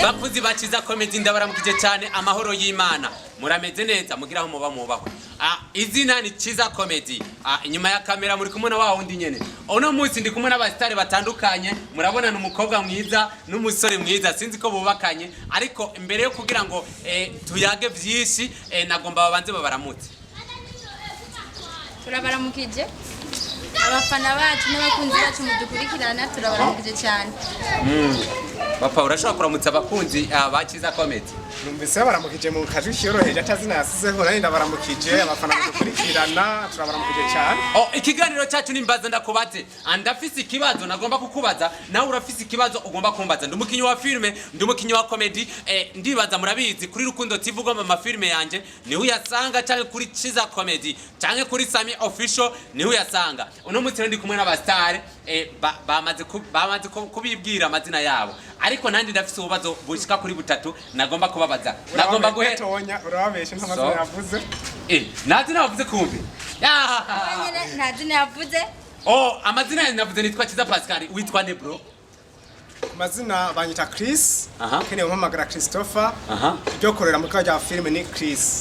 bakuzi baciza comedy ndabaramukije cyane amahoro y'Imana murameze neza mugira aho muba mubaho izina ni Ciza Comedy inyuma ya kamera muri kumwe na wa wundi nyene uno munsi ndi kumwe n'abastari batandukanye murabona n'umukobwa mwiza n'umusore mwiza sinzi ko bubakanye ariko imbere yo kugira ngo tuyage byinshi nagomba babanze babaramutse turabaramukije abafana bacu n'abakunzi bacu mudukurikirana turabaramukije cyane Papa urashobora kuramutsa abakunzi baciza Comedy numvise baramukije mu kaje cyoroheje atazina yasizeho nari ndabaramukije abafana mudukurikirana turabaramukije cyane ikiganiro cyacu nimbaza ndakubaze andafise ikibazo nagomba kukubaza nawe urafise ikibazo ugomba kumbaza ndumukinyi wa filme ndumukinyi wa comedy ndibaza murabizi kuri Rukundo TV ugomba amafilme yanje niho uyasanga cyane kuri Ciza Comedy cyane kuri Sami Official niho uyasanga uno munsi ndi kumwe n'abastari bamaze kubibwira amazina yabo ariko nandi ndafise ububazo bushika kuri butatu nagomba kubabaza nagomba guhetonya urababeshe ntamazina yavuze nazina yavuze kumbi nazina yavuze amazina navuze nitwa Ciza Pascal witwa ne bro amazina banyita Chris kene umpamagara Christopher ibyo korera mu kaja filme ni Chris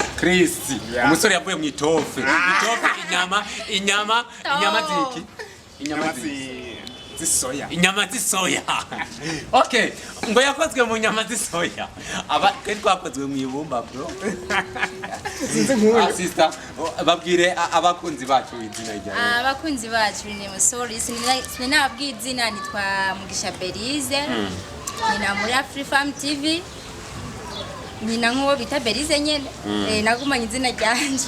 umusore yavuye mu itofe inyama ziki inyama zisoya okay ngo yakozwe mu nyama zisoya aba twakozwe mu ibumba bro sinzi nkuru sister babwire abakunzi bacu izina ryawe abakunzi bacu ni sorry sinababwiye izina nitwa Mugisha Berize nina muri Afrifarm TV nina nko bita Berize nyene nagumanye izina ryanje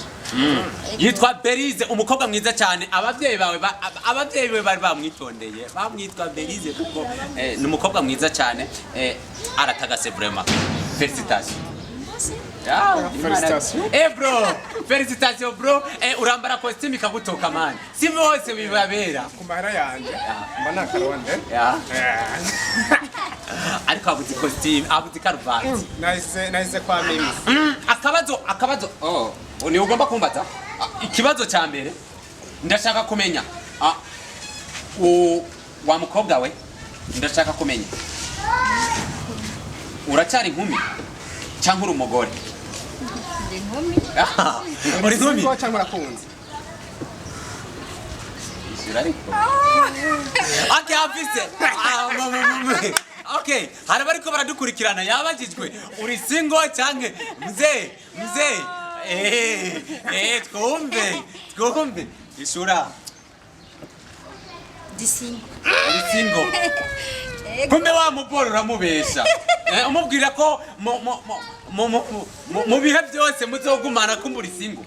yitwa Berize umukobwa mwiza cyane abavyeyi bawe bari bamwitondeye bamwitwa Berize kuko ni umukobwa mwiza cyane aratagase vraiment félicitations bro félicitations bro urambara costume ikagutoka man si bose bibabera kumara yanje mba nakaronde ariko abuzi costume abuzi karuvati nice kwa mimi akabazo ni ugomba kumbaza ikibazo cya mbere ndashaka kumenya wa mukobwa we ndashaka kumenya uracyari inkumi cyangwa uri umugore uri inkumi cyangwa urakunze okay hari bariko baradukurikirana yabagijwe uri single cyangwa mzee twumve ishura disingo kumbe wa muporo uramubesha umubwira ko mu bihe byose muzogumana kumbura singo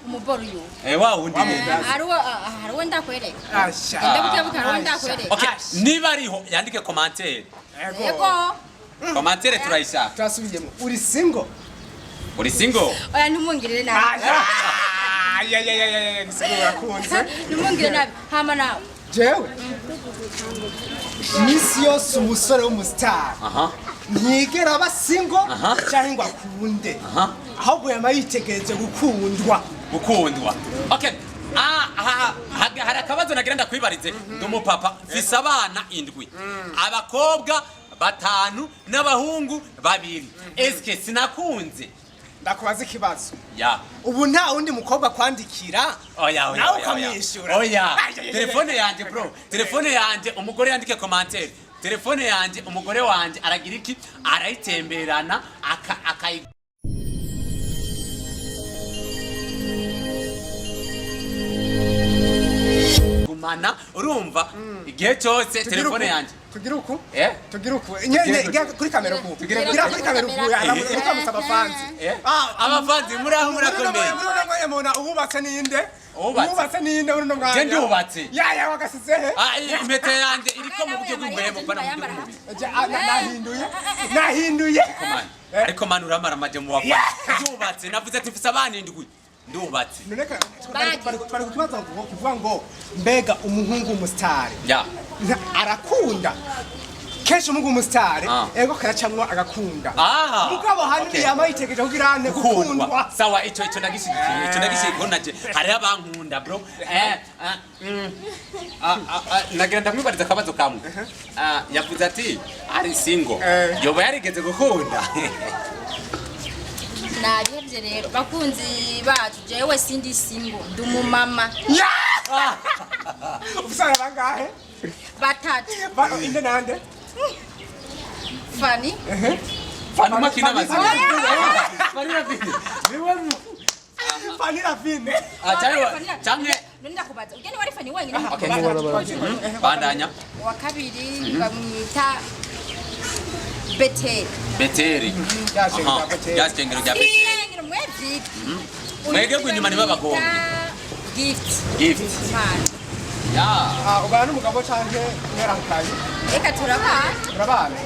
umuboro uyu wa wundi hariwo ndakwereka ndabukebuka hariwo ndakwereka okay niba ariho yandike commentaire yego commentaire turayishaka turasubiyemo uri single oya ntumungirire nabi gisigura kunze ntumungirire nabi hama nawe jewe misi yose umusore w'umustar ntiyigera aba single cyangwa ngo akunde ahubwo yama yitegereje gukundwa okay hari akabazo nagira ndakwibarize ndumupapa mfise abana 7 abakobwa 5 n'abahungu 2 eske sinakunze ndakubaza ikibazo ubu nta wundi mukobwa kwandikira nawe ukamwishyura telefone yanjye bro telefone yanjye umugore yandike commentaire telefone yanjye umugore wanje aragira iki arayitemberana gumana urumva igihe cyose telefone yanjye tugira uku nyine kuri kamera uku tugira kuri kamera uku aramusa abafanzi abafanzi muri aho murakomeye ububatse ninde uruno mwanya je ndubatse wagasize he impete yanjye iriko mu buryo bw'umuhemo pana mu buryo bw'umubi nahinduye ariko man uramara amaje mu wafa ndubatse navuze ati mfise abana 7 ndubatse noneka twari kutubaza kuvuga ngo mbega umuhungu umustar arakunda kenshi umugu umusitari ego karacamwo agakunda mugabo hanini yama yitegereje kugira ane gukundwa sawa ico ndagishigikiye naje hari abankunda bro nagira ndamwibariza akabazo kamwe yavuze ati ari single yoba yarigeze gukunda nabihevye rero bakunzi bacu jewe sindi single ndi umumama ufisana bangahe batatu inde nande Fanny makina mazina Fanny Rafine canke nenda kubaza ugene wari Fanny wenyine bandanya wa kabiri bamwita Beteri ryasengero rya Beteri mwege kwinyuma niba bagomba gift ubana n'umugabo canke mwerankaye eka turabana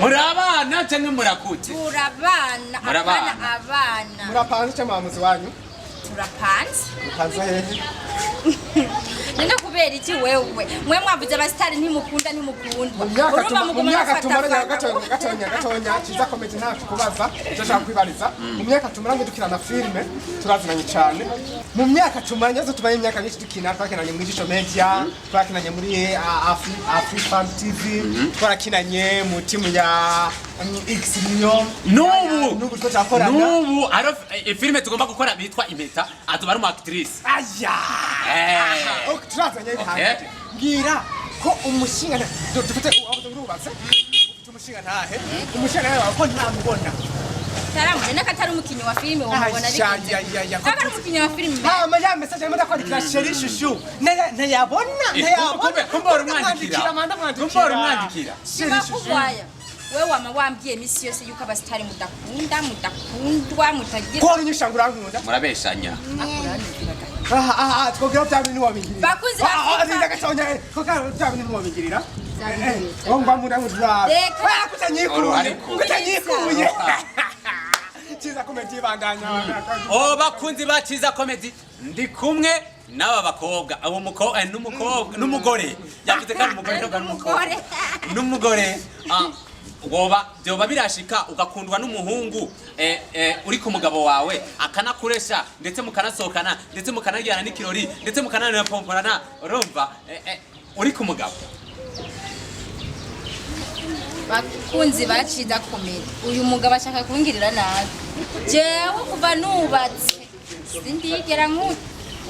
murabana canke murakuze abana murapanze cyangwa muzi wanyu turapanze hehe nenda kubera iki wewe mwe mwavuze abasitari ntimukundwa urumva mu myaka tumaranye gatonya kiza komedi ntacu kubaza ndashaka kwibariza mu myaka tumaranye dukina na filme turazinanye cyane mu myaka tumaranye tumanye imyaka myinshi dukina twakinanye muri Jisho Media twakinanye muri Afrifam TV twakinanye mu timu ya X Million nubu tutakorana nubu aro filme tugomba gukora bitwa Impeta atubara mu actrice turazanye bihanga ngira ko umushinga dufite urubatse umushinga ntahe umushinga nawe ko ntamubona taramuje nakatari umukinyi wa filme wo mubona ari akari umukinyi wa filme ya message arimo ndakwandikira sheri shushu ntayabona kumbora umwandikira sheri shushu wewe wama wambwiye misi yose yuko abasitari mudakundwa mutagira ko nyisha ngurankunda murabeshanya twogira byabini niwabigirira bakuzi arinda gatonya ko byabini niwabigirira ngomba mura mudura kutanyikuye Chiza Comedy bandanya bakunzi ba Chiza Comedy ndi kumwe n'aba bakobwa abo n'umugore yavuze kandi umugore n'umugore byoba birashika ugakundwa n'umuhungu uri ku mugabo wawe akanakuresha ndetse mukanasohokana ndetse mukanagirana n'ikirori ndetse mukananira pomporana urumva uri ku mugabo bakunzi ba Chiza Comedy uyu mugabo ashaka kungirira nabi jewe kuva nubatse sindigera nkuko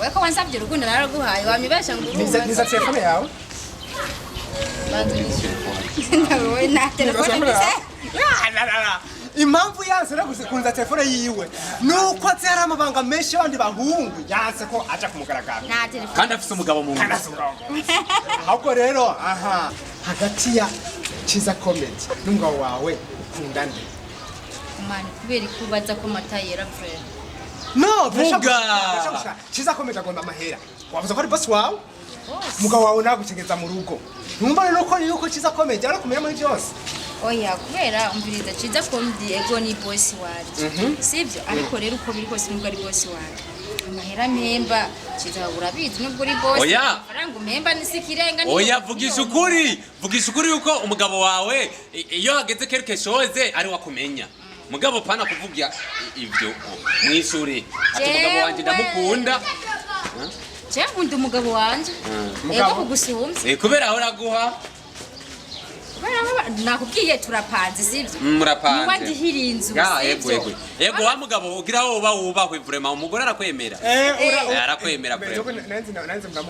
we ko wansabye urukundo naraguhaye wamibesha ngo niza telefone yawe nawe na telefone impamvu yanse kunza telefone yiwe nuko atera amabanga menshi abandi bahungu yanse ko aja kumugaragara kandi afise umugabo mu nzu ahubwo rero hagati ya Chiza Comedy n'umugabo wawe ukunda nde mani kubera kubaza ko mata yera frere no vuga Chiza Comedy agomba amahera wavuze ko ari boss wawe umugabo wawe nagutegeza mu rugo ntumva nuko yuko Chiza Comedy ari kumenya muri byose oya kubera umviriza Chiza Comedy ego ni boss waje sivyo ariko rero uko biri kose nubwo ari boss waje amahera mpemba Chiza urabizi nubwo uri boss faranga mpemba nisikirenga ni oya vugisha ukuri yuko umugabo wawe iyo hageze quelque chose ari wakumenya mugabo pana kuvugira ivyo mwishuri ati umugabo wanje ndamukunda nkunda umugabo wanje ego kugusumbye kubera aho raguha nakubwiye turapanze sivyo murapanze niba ndihira inzu yego wa mugabo ugira wowe wubahwe vraiment umugore arakwemera arakwemera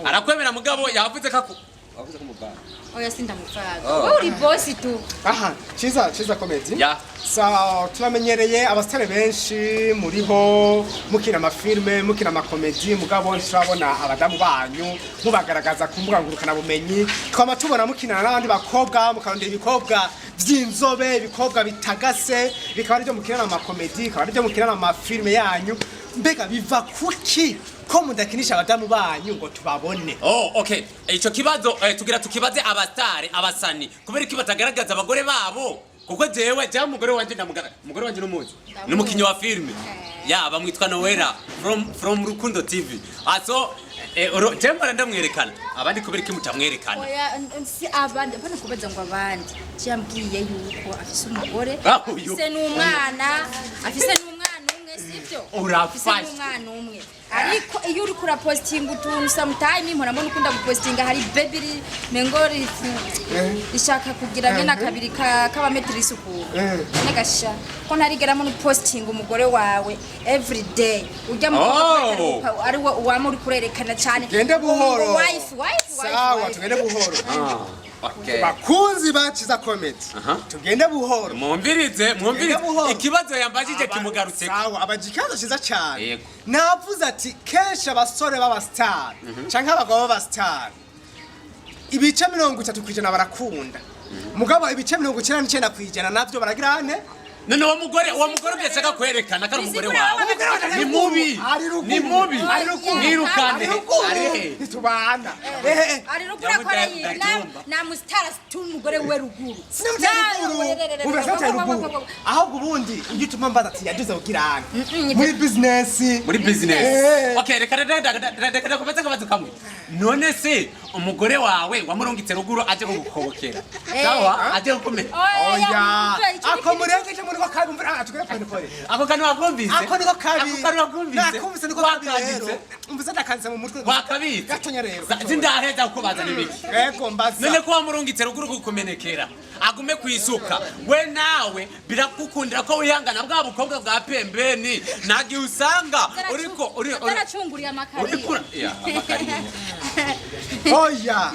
arakwemera mugabo yavuze ko mubana oya sindamufaga wowe uri boss tu Chiza Comedy sa turamenyereye abasitari benshi muriho mukina amafilme mukina amakomedi mugabo nshobora abadamu banyu mubagaragaza ku mbuga ngurukana bumenyi twama tubona mukina n'abandi bakobwa mukarondera ibikobwa by'inzobe ibikobwa bitagase bikaba ari byo mukina amakomedi bikaba ari byo mukina amafilme yanyu mbega biva kuki ko mudakinisha abadamu banyu ngo tubabone okay ico kibazo tugira tukibaze abastari abasani kubera iki batagaragaza abagore babo kuko jewe umugore wanje umugore wanje n'umuzi n'umukinyi wa filme bamwitwa Noella from Rukundo TV Jemba ndamwerekana abandi kubera iki mutamwerekana. Oya si abandi bana kubaza ngo abandi. Cyambwiye yuko afise umugore, afise n'umwana umwe sivyo? Urafashe n'umwana umwe. Ariko iyo uri kura posting utuntu sometime mpora mbona ukunda gupostinga hari baby mengori ishaka kugira ngena kabiri kaba metri isuku. Negasha ko ntarigera mu posting umugore wawe every day. Ujya mu ari uwama uri kurerekana cyane. Gende buhoro. Wife. Sawa tugende buhoro. Okay. Bakunzi baciza comment. Tugende buhoro. Mwumvirize ikibazo yambajije kimugarutse. Sawa abajikazo ciza cyane. Navuze ati kesha abasore baba star canke abagabo baba star. Ibice 30% barakunda. Mugabo ibice 99% navyo baragirane. None wa mugore byashaka kwerekana kari umugore wawe. Ni mubi. Nirukane. Tubana. Ari rugura kore na mustara umugore we ruguru. Ubashatse ruguru. Ahubwo ubundi ugituma mbaza ati yaduze ukirana. Muri business. Okay, reka kubaza kabazo kamwe. None se umugore wawe wamurungitse ruguru aje kugukobokera. Sawa? Aje gukomera. Oya. Akomurengeje muri bakabumvira tugere pole. Ako kantu wakumvise? Ako niko kabi. Ako kantu wakumvise? Nakumvise niko kabi rero. Umvise ndakanze mu mutwe. Wakabitse. Gatonya rero. Zindaheza kubaza nibiki. Ego mbaza. None ko wamurungitse ruguru gukomenekera. Agume kwisuka. We nawe birakukundira ko wihangana bwa bukobwa bwa pembeni. Nagi usanga uriko aracunguriye amakari. Uriko ya amakari. Oya.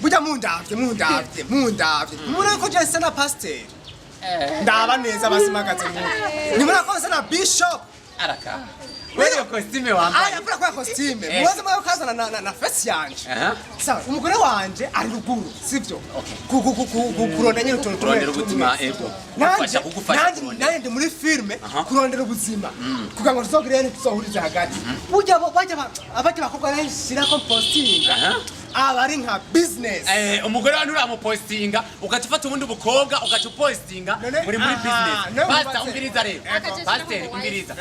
Buja mundavye. Murako je na pastor. Ndaba neza basimagaze mu. Nimura ko na bishop. Araka. Wewe costume wambaye. Pura kwa costume. Muwaze mwa kazana na face yanje. Sawa, umugore wanje ari ruguru, sivyo? Kuronda nyine utuntu kurondera ubuzima ego. Gufasha kugufasha. Nandi muri filme kurondera ubuzima. Kugira ngo tuzogirene tuzohuriza hagati. Burya abaje bakobwa nashira ko posting. Abari nka business. Umugore wantu uramupostinga ukatufata ubundi bukobwa ukacupostinga muri business. Basta umviriza rero. Pastor umviriza.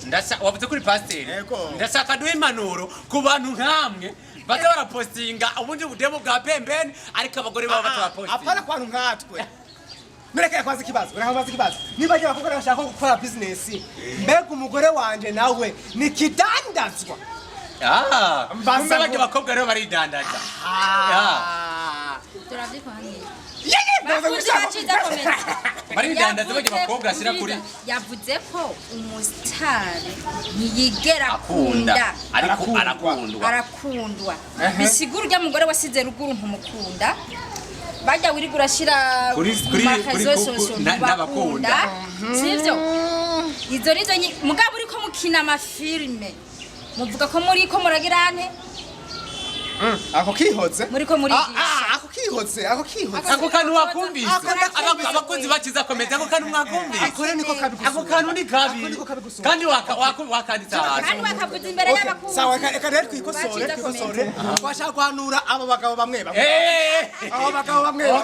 Ndasha wavuze kuri pastor. Ndashaka duhe impanuro ku bantu nkamwe baza barapostinga ubundi budemo bwa pembeni ariko abagore baba batapostinga. Apana kwa bantu nkatwe. Mureke kwaza ikibazo. Niba je bakobwa bashaka gukora business. Mbega umugore wanje nawe ni kidandazwa. Kumbe bajya bakobwa rero baridandaza. Turavyikwanye. Baridandaza bajya bakobwa asira kuri. Yavuze ko umustari ntiyigera akunda. Ariko arakundwa. Bisigura urya mugore wasize ruguru ntumukunda. Bajya wiri gurashira kuri n'abakunda. Sivyo? Izo nizo mugabo uriko mukina amafilme. Muvuga ko muri ko muragirane ako kihoze muri ko muri ako kihoze ako kantu wakumvise abakunzi bakiza komedi ako kantu mwakumvise ako kantu ni kabi kandi wakanditsa kandi wakavuza imbere y'abakunzi sawa reka rero twikosore twashaka guhanura abo bagabo bamwe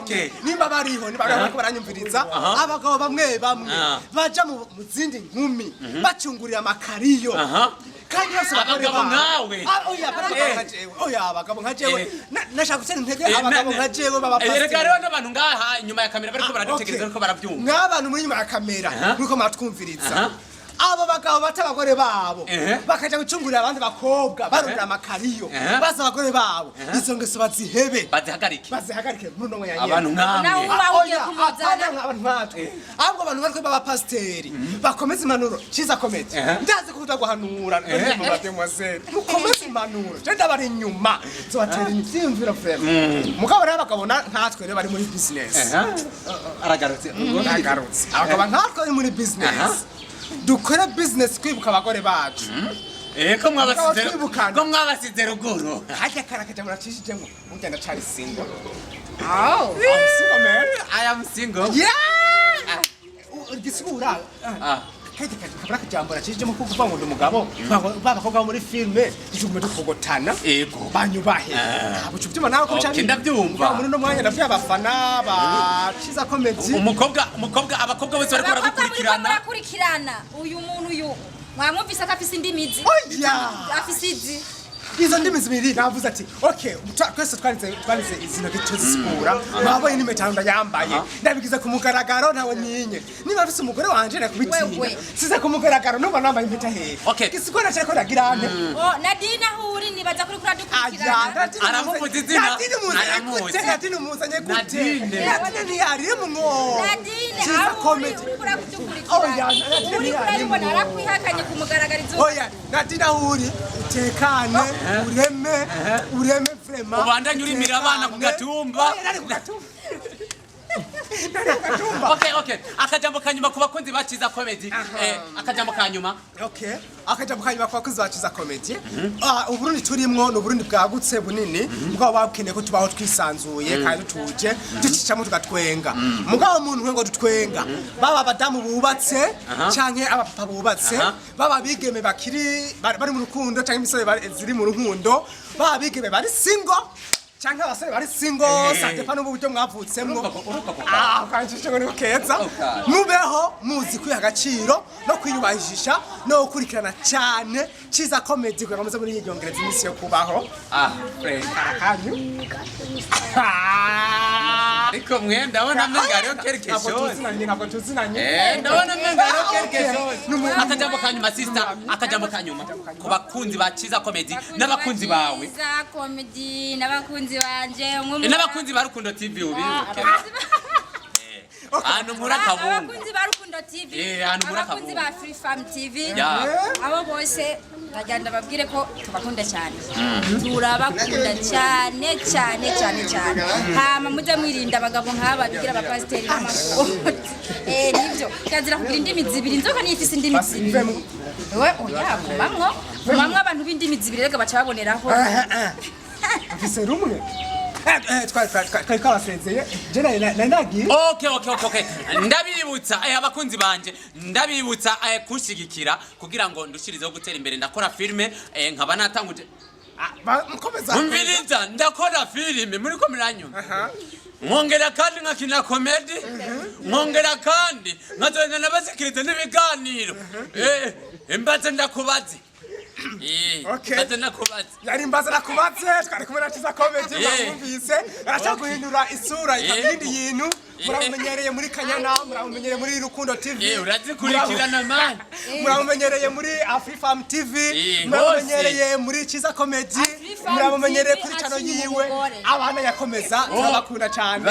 okay nimba bariho nibagabo baranyumviriza abagabo bamwe baja mu zindi nkumi bacungurira amakariyo kandi yose abagabo nkawe abagabo nkajewe nashaka gusena intege abagabo nkajewe baba pastor reka rero n'abantu ngaha inyuma ya kamera bariko baradutekereza ariko barabyumva nk'abantu muri inyuma ya kamera nkuko matwumviriza abo bagabo batabagore babo bakaja gucungurira abandi bakobwa barondera amakariyo baza abagore babo izo ngeso bazihebe bazihagarike muno ngo yanye abantu nkamwe abantu nkatwe ahubwo abantu bariko baba pasteur bakomeza impanuro ciza komedi ndazi ko utaguhanura mu bademoiselle mukomeza impanuro je ndabari inyuma zobatera ivyimviro frère mugabo rero bakabona nkatwe rero bari muri business aragarutse abagabo nkatwe bari muri business dukora business kwibuka abagore bacu ko mwabasize ruguru hajya karakaje muracishijemo ugenda cari single I'm single man I am single gisura kaje kabura kujambura cishijemo kuvuga ngo ndumugabo babakobwa muri filme ijumwe dukogotana banyubahe abucu byuma nawe ko cyane ndabyumva muri no mwanya ndavya abafana baciza comedy umukobwa abakobwa bose bariko barakurikirana uyu muntu uyu mwamwumvise ko afise indimizi afise izi izo ndimi zibiri navuze ati okay twese twarize izina gituzisikura mwabonye n'impeta ndayambaye ndabigize ku mugaragaro nawe nyinye niba afise umugore wanje nakubitinya size ku mugaragaro nuba nambaye impeta hehe isikora cyako ndagirane Nadine ahuri nibaza kuri dukurikirana aramuvuza izina Nadine muzanye gute Nadine yari mwo Nadine ahuri ukura kudukurikirana uri kurabona arakwihakanye ku mugaragarizo oya Nadine ahuri utekane ureme vraiment ubandanye urimira abana ku gatumba Okay. Akajambo kanyuma ku bakunzi baciza comedy. Akajambo kanyuma. Okay. Akajambo kanyuma ku bakunzi baciza comedy. Uburundi turimwo no Burundi bwagutse bunini. Mugabo bakeneye ko tubaho twisanzuye kandi tuje ducicamo tugatwenga. Mugabo umuntu ngo dutwenga. Baba abadamu bubatse canke abapapa bubatse. Baba bigeme bakiri bari mu rukundo canke imisore ziri mu rukundo. Baba bigeme bari single. Cyangwa abasore bari single sante pa n'uburyo mwavutsemwo kanjije ngo niko keza mubeho muzi kwiha agaciro no kwiyubahijisha no gukurikirana cyane ciza comedy kugira ngo muze muri yiyongereza imisi yo kubaho friend arakanyu ariko mwe ndabona mengariyo quelque chose ntabwo tuzinanye ndabona mengariyo quelque chose akajambo kanyuma sister akajambo kanyuma ku bakunzi baciza comedy n'abakunzi bawe za comedy n'abakunzi banje n'abakunzi ba Rukundo TV ubibuke Anu mura kabungu abakunzi ba Rukundo TV abakunzi ba Free Farm TV abo bose baganda babwire ko tubakunda cyane turabakunda cyane hama muze mwirinda abagabo nk'aba bigira aba pasiteri n'amakoti nivyo kazira kugira indimi zibiri inzoka nifise indimi zibiri we oya kumamwo abantu b'indimi zibiri rega baca baboneraho mfise rumwe twari twabasezeye nagiye okay ndabibutsa abakunzi banje ndabibutsa kushigikira kugira ngo ndushirizeho gutera imbere ndakora filme nkaba natanguje umviriza ndakora filme muri ko miranyuma mwongera kandi nkakina comedy mwongera kandi nkazana n'abasikirize n'ibiganiro imbaze ndakubaze yari mbaza nakubatse twari kumwe na Ciza Comedy mwumvise aracaguhindura isura ikindi yintu muramumenyereye muri Kanyana muramumenyereye muri Rukundo TV urazikurikirana man muramumenyereye muri Free Farm TV muramumenyereye muri Ciza Comedy muramumenyereye kuri channel yiwe abana yakomeza turabakunda cyane